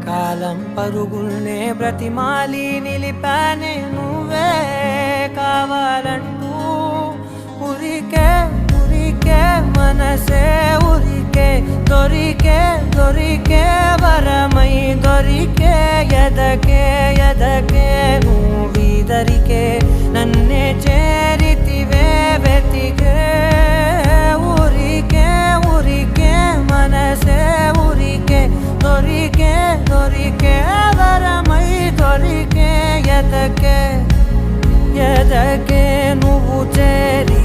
కాలం పరుగుల్నే బ్రతిమాలి నిలిపానే నువ్వే కావాలంటూ ఉరికే ఉరికే మనసే ఉరికే దొరికే దొరికే వరమై దొరికే ఎదకే ఎదకే నువ్వీదరికే నన్నే చేరితివే వెతికే ఊరికే ఊరికే మనసే ఊరికే దొరికే దొరికే వరమై దొరికే ఎదకే ఎదకే నువ్వు చేరి